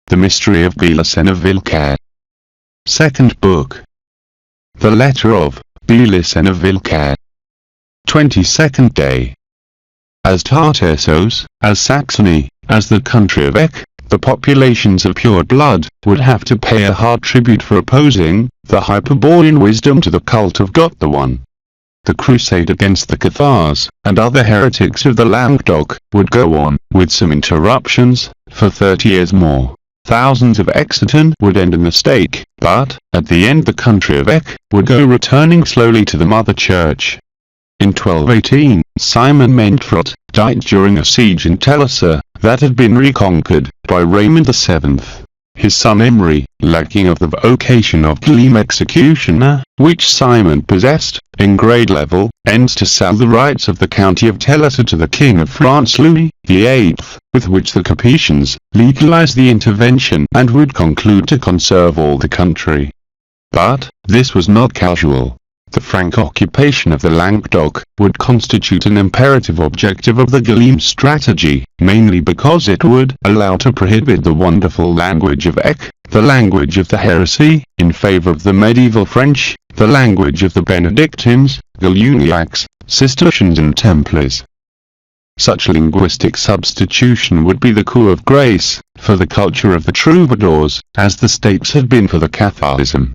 The Mystery of BELICENA VILLCA. Second Book. The Letter of BELICENA VILLCA. 22nd Day. As Tartessos, as Saxony, as the country of Ek, the populations of pure blood would have to pay a hard tribute for opposing the Hyperborean wisdom to the cult of God the One. The crusade against the Cathars and other heretics of the Languedoc would go on, with some interruptions, for 30 years more. Thousands of Excitan would end in the stake, but, at the end the country of Ek would go returning slowly to the Mother Church. In 1218, Simon Mentfrot died during a siege in Telissa that had been reconquered by Raymond VII. His son Emery, lacking of the vocation of Gleam executioner, which Simon possessed, in grade level, ends to sell the rights of the county of Telissa to the King of France Louis VIII, with which the Capetians legalized the intervention and would conclude to conserve all the country. But, this was not casual. The Frank occupation of the Languedoc would constitute an imperative objective of the Gleam strategy, mainly because it would allow to prohibit the wonderful language of Ek, the language of the heresy, in favor of the medieval French, the language of the Benedictines, Galuniacs, Cistercians and Templars. Such linguistic substitution would be the coup of grace for the culture of the troubadours, as the States had been for the Catharism.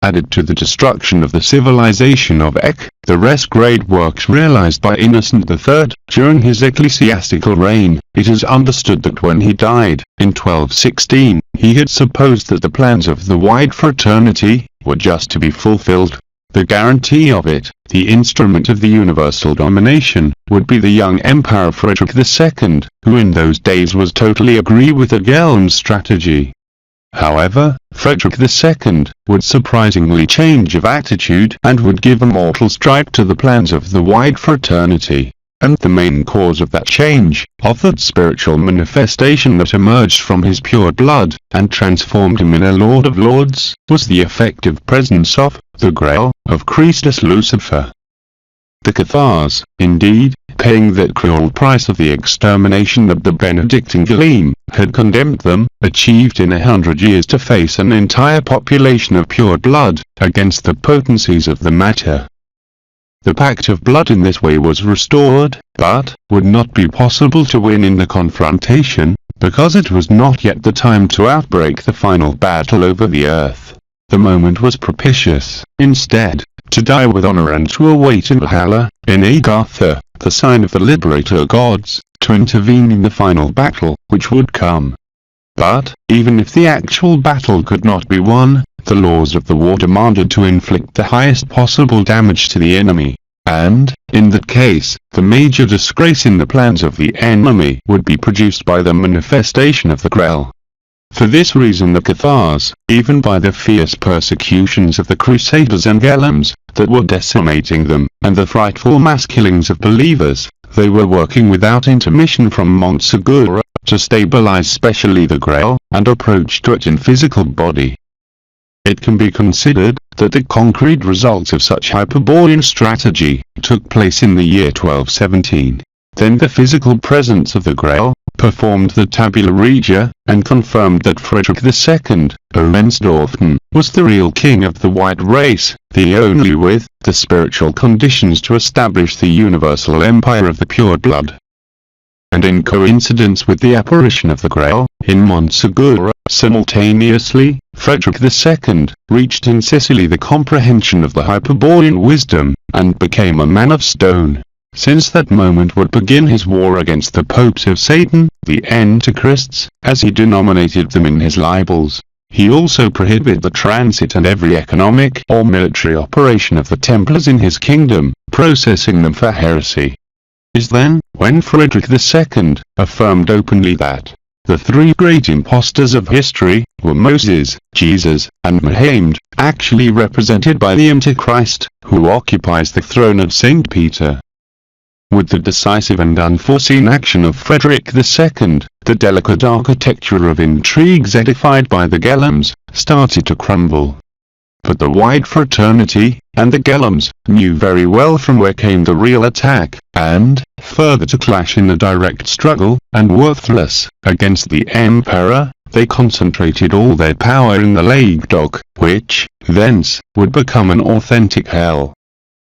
Added to the destruction of the civilization of Ek, the rest great works realized by Innocent III during his ecclesiastical reign, it is understood that when he died, in 1216, he had supposed that the plans of the wide fraternity were just to be fulfilled. The guarantee of it, the instrument of the universal domination, would be the young Emperor Frederick II, who in those days was totally agree with the Ghelm strategy. However, Frederick II would surprisingly change of attitude and would give a mortal strike to the plans of the wide fraternity. And the main cause of that change, of that spiritual manifestation that emerged from his pure blood, and transformed him in a Lord of Lords, was the effective presence of the Grail of Christus Lucifer. The Cathars, indeed, paying that cruel price of the extermination of the Benedictine Gleam, had condemned them, achieved in 100 years to face an entire population of pure blood, against the potencies of the matter. The pact of blood in this way was restored, but, would not be possible to win in the confrontation, because it was not yet the time to outbreak the final battle over the earth. The moment was propitious, instead, to die with honor and to await in Valhalla, in Agartha, the sign of the liberator gods, to intervene in the final battle, which would come. But, even if the actual battle could not be won, the laws of the war demanded to inflict the highest possible damage to the enemy, and, in that case, the major disgrace in the plans of the enemy would be produced by the manifestation of the Grail. For this reason the Cathars, even by the fierce persecutions of the Crusaders and Ghelms, that were decimating them, and the frightful mass killings of believers, they were working without intermission from Montsegura, to stabilize specially the Grail, and approach to it in physical body. It can be considered that the concrete results of such Hyperborean strategy took place in the year 1217. Then the physical presence of the Grail performed the tabula rasa, and confirmed that Frederick II, Hohenstaufen, was the real king of the white race, the only with the spiritual conditions to establish the universal empire of the pure blood. And in coincidence with the apparition of the Grail, in Montsegura, simultaneously, Frederick II reached in Sicily the comprehension of the Hyperborean wisdom, and became a man of stone. Since that moment would begin his war against the popes of Satan, the Antichrists, as he denominated them in his libels. He also prohibited the transit and every economic or military operation of the Templars in his kingdom, processing them for heresy. It is then, when Frederick II affirmed openly that the three great impostors of history were Moses, Jesus, and Mohammed, actually represented by the Antichrist, who occupies the throne of St. Peter. With the decisive and unforeseen action of Frederick II, the delicate architecture of intrigues edified by the Ghelms started to crumble. But the wide fraternity, and the Ghelms, knew very well from where came the real attack, and, further to clash in a direct struggle, and worthless, against the Emperor, they concentrated all their power in the Lake, which, thence, would become an authentic hell.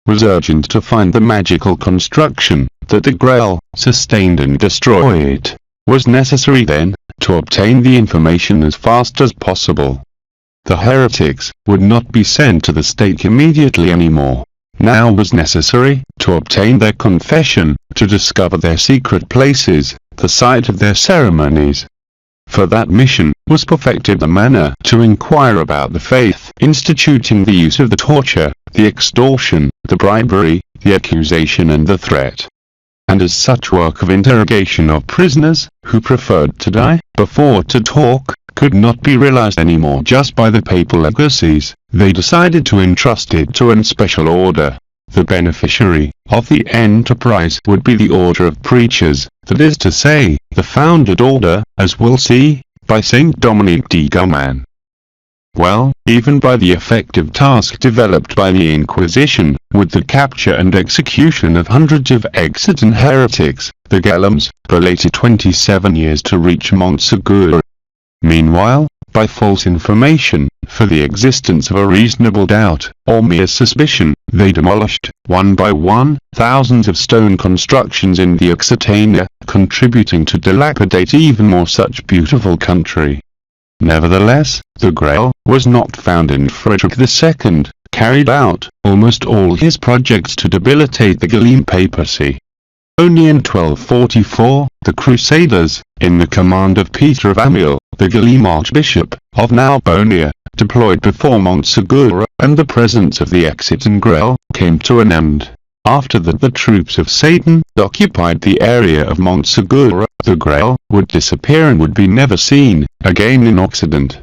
Was urgent to find the magical construction, that the Grail, sustained and destroy it. Was necessary then, to obtain the information as fast as possible. The heretics would not be sent to the stake immediately anymore. Now was necessary, to obtain their confession, to discover their secret places, the site of their ceremonies. For that mission, was perfected the manner to inquire about the faith, instituting the use of the torture, the extortion, the bribery, the accusation and the threat. And as such work of interrogation of prisoners, who preferred to die, before to talk, could not be realized anymore just by the papal legacies, they decided to entrust it to an special order. The beneficiary of the enterprise would be the order of preachers, that is to say, the founded order, as we'll see, by Saint Dominic de Guzman. Well, even by the effective task developed by the Inquisition, with the capture and execution of hundreds of exitant heretics, the Gallums belated 27 years to reach Montsegura. Meanwhile, by false information, for the existence of a reasonable doubt, or mere suspicion, they demolished, one by one, thousands of stone constructions in the Occitania, contributing to dilapidate even more such beautiful country. Nevertheless, the Grail was not found, and Frederick II carried out almost all his projects to debilitate the Gallien papacy. Only in 1244, the Crusaders, in the command of Peter of Amiel, the Gallien Archbishop of Narbonne, deployed before Montsegura, and the presence of the Occitan Grail came to an end. After that, the troops of Satan occupied the area of Montsegura, the Grail would disappear and would be never seen again in Occident.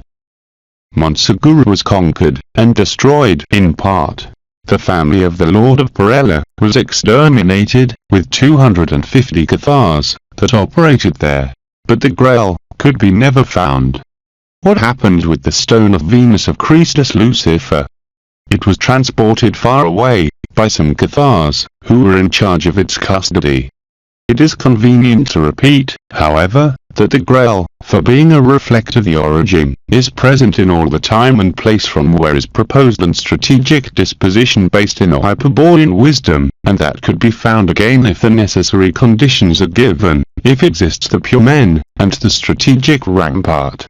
Montsegura was conquered and destroyed in part. The family of the Lord of Perella was exterminated, with 250 Cathars that operated there, but the Grail could be never found. What happened with the stone of Venus of Christus Lucifer? It was transported far away, by some Cathars, who were in charge of its custody. It is convenient to repeat, however, that the Grail, for being a reflector of the origin, is present in all the time and place from where is proposed and strategic disposition based in a Hyperborean wisdom, and that could be found again if the necessary conditions are given, if exists the pure men, and the strategic rampart.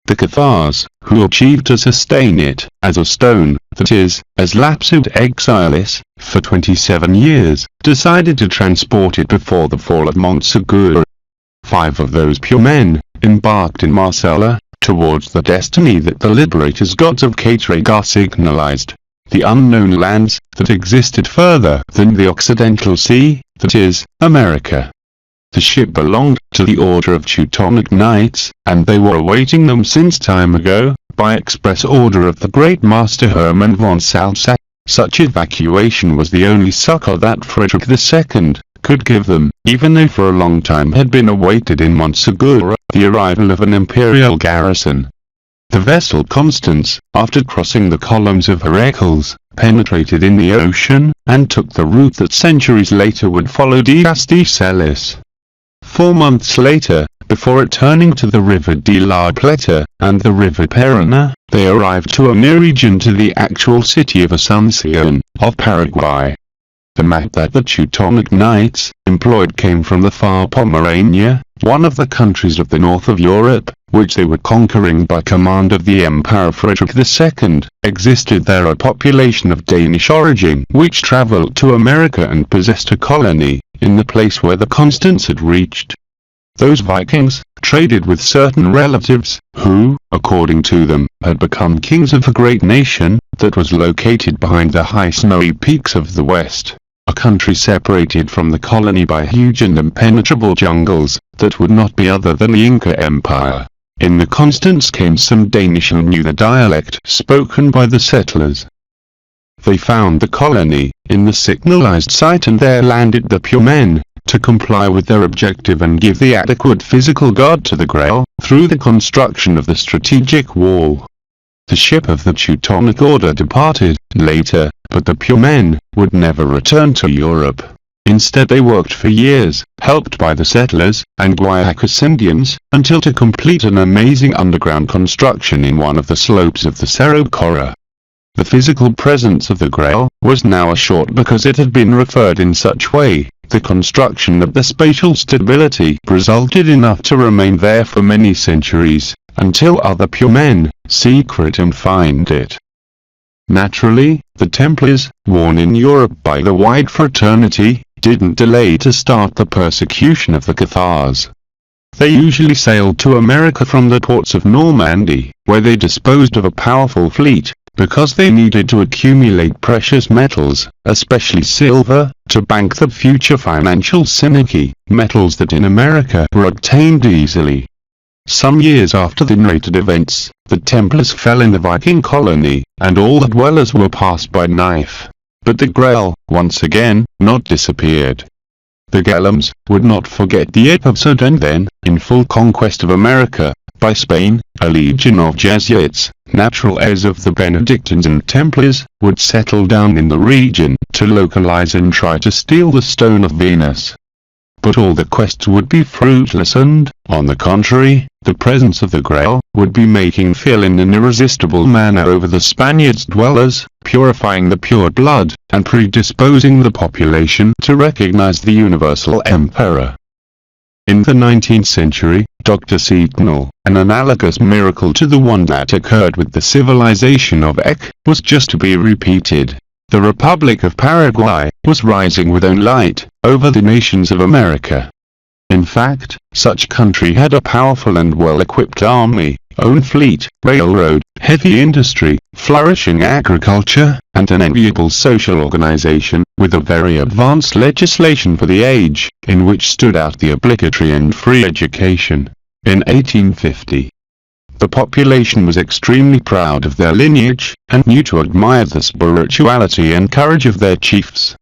The Cathars, who achieved to sustain it, as a stone, that is, as lapsud exilis, for 27 years, decided to transport it before the fall of Montsegura. 5 of those pure men embarked in Marsala, towards the destiny that the liberators gods of Catragar signalized, the unknown lands that existed further than the Occidental Sea, that is, America. The ship belonged to the Order of Teutonic Knights, and they were awaiting them since time ago, by express order of the great master Hermann von Salza. Such evacuation was the only succor that Frederick II could give them, even though for a long time had been awaited in Montsegura the arrival of an imperial garrison. The vessel Constance, after crossing the columns of Heracles, penetrated in the ocean, and took the route that centuries later would follow de Casticelis. 4 months later, before returning to the river de la Plata, and the river Paraná, they arrived to a near region to the actual city of Asunción, of Paraguay. The map that the Teutonic Knights employed came from the far Pomerania, one of the countries of the north of Europe, which they were conquering by command of the Emperor Frederick II. Existed there a population of Danish origin, which travelled to America and possessed a colony in the place where the Constance had reached. Those Vikings traded with certain relatives, who, according to them, had become kings of a great nation that was located behind the high snowy peaks of the west, a country separated from the colony by huge and impenetrable jungles that would not be other than the Inca Empire. In the Constance came some Danish who knew the dialect spoken by the settlers. They found the colony in the signalized site, and there landed the pure men to comply with their objective and give the adequate physical guard to the Grail through the construction of the strategic wall. The ship of the Teutonic Order departed later, but the pure men would never return to Europe. Instead they worked for years, helped by the settlers and Guayacas Indians, until to complete an amazing underground construction in one of the slopes of the Cerro Cora. The physical presence of the Grail was now assured because it had been referred in such way. The construction that the spatial stability resulted enough to remain there for many centuries, until other pure men secret and find it. Naturally, the Templars, warned in Europe by the White Fraternity, didn't delay to start the persecution of the Cathars. They usually sailed to America from the ports of Normandy, where they disposed of a powerful fleet, because they needed to accumulate precious metals, especially silver, to bank the future financial synergy, metals that in America were obtained easily. Some years after the narrated events, the Templars fell in the Viking colony, and all the dwellers were passed by knife. But the Grail, once again, not disappeared. The Gellams would not forget the episode, and then, in full conquest of America, by Spain, a legion of Jesuits, natural heirs of the Benedictines and Templars, would settle down in the region to localize and try to steal the Stone of Venus. But all the quests would be fruitless, and, on the contrary, the presence of the Grail would be making feel in an irresistible manner over the Spaniards' dwellers, purifying the pure blood, and predisposing the population to recognize the universal emperor. In the 19th century, Dr. Setonal, an analogous miracle to the one that occurred with the civilization of Ek, was just to be repeated. The Republic of Paraguay was rising with own light over the nations of America. In fact, such country had a powerful and well-equipped army, own fleet, railroad, heavy industry, flourishing agriculture, and an enviable social organization, with a very advanced legislation for the age, in which stood out the obligatory and free education. In 1850, the population was extremely proud of their lineage, and knew to admire the spirituality and courage of their chiefs.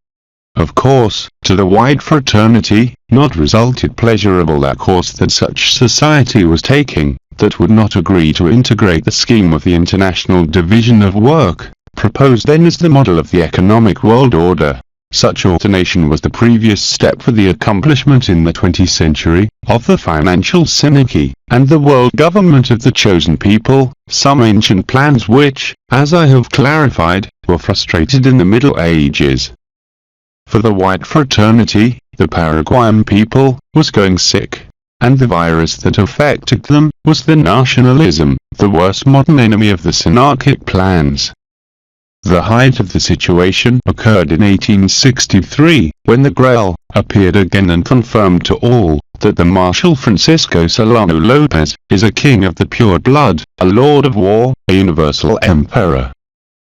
Of course, to the White Fraternity, not resulted pleasurable that course that such society was taking, that would not agree to integrate the scheme of the International Division of Work, proposed then as the model of the economic world order. Such alternation was the previous step for the accomplishment in the 20th century, of the financial synergy, and the world government of the chosen people, some ancient plans which, as I have clarified, were frustrated in the Middle Ages. For the White Fraternity, the Paraguayan people was going sick, and the virus that affected them was the nationalism, the worst modern enemy of the synarchic plans. The height of the situation occurred in 1863, when the Grail appeared again and confirmed to all that the Marshal Francisco Solano Lopez is a king of the pure blood, a lord of war, a universal emperor.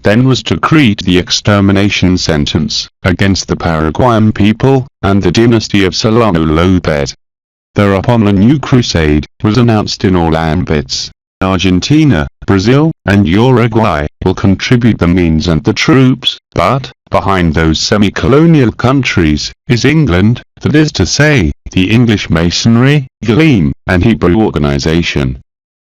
Then was decreed the extermination sentence against the Paraguayan people and the dynasty of Solano Lopez. Thereupon a new crusade was announced in all ambits. Argentina, Brazil, and Uruguay will contribute the means and the troops, but, behind those semi-colonial countries, is England, that is to say, the English Masonry, Gleam, and Hebrew organization.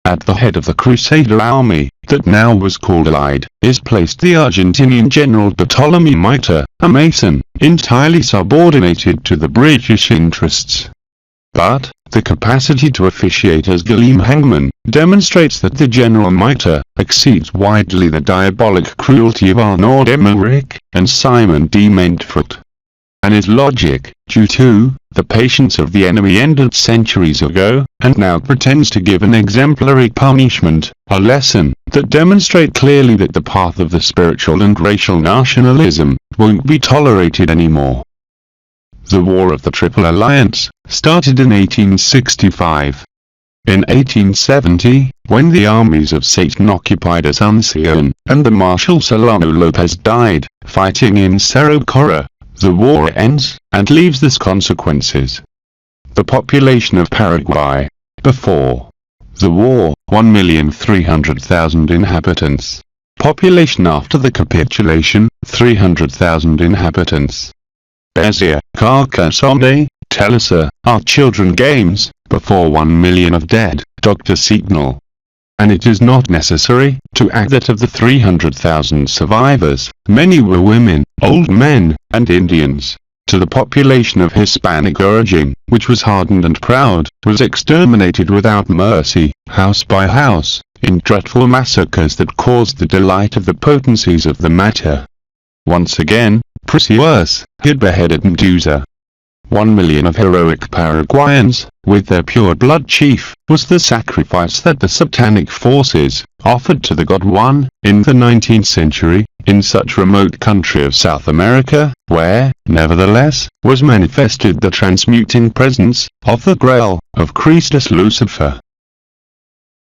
At the head of the Crusader army, that now was called Allied, is placed the Argentinian General Bartolomé Mitre, a Mason, entirely subordinated to the British interests. But, the capacity to officiate as Gleam hangman demonstrates that the General Mitre exceeds widely the diabolic cruelty of Arnaud Emmerich and Simon de Montfort. And his logic, due to the patience of the enemy ended centuries ago, and now pretends to give an exemplary punishment, a lesson that demonstrate clearly that the path of the spiritual and racial nationalism won't be tolerated anymore. The War of the Triple Alliance started in 1865. In 1870, when the armies of Satan occupied Asuncion, and the Marshal Solano Lopez died, fighting in Cerro Cora, the war ends, and leaves these consequences. The population of Paraguay, before the war, 1,300,000 inhabitants. Population after the capitulation, 300,000 inhabitants. Bezier, Carcassonne, Telesa, Our Children Games, before 1 million of dead, Dr. Setonal. And it is not necessary to add that of the 300,000 survivors, many were women, old men, and Indians. to the population of Hispanic origin, which was hardened and proud, was exterminated without mercy, house by house, in dreadful massacres that caused the delight of the potencies of the matter. Once again, Perseus had beheaded Medusa. 1,000,000 of heroic Paraguayans, with their pure blood chief, was the sacrifice that the satanic forces offered to the God One in the 19th century, in such remote country of South America, where, nevertheless, was manifested the transmuting presence of the Grail of Christus Lucifer.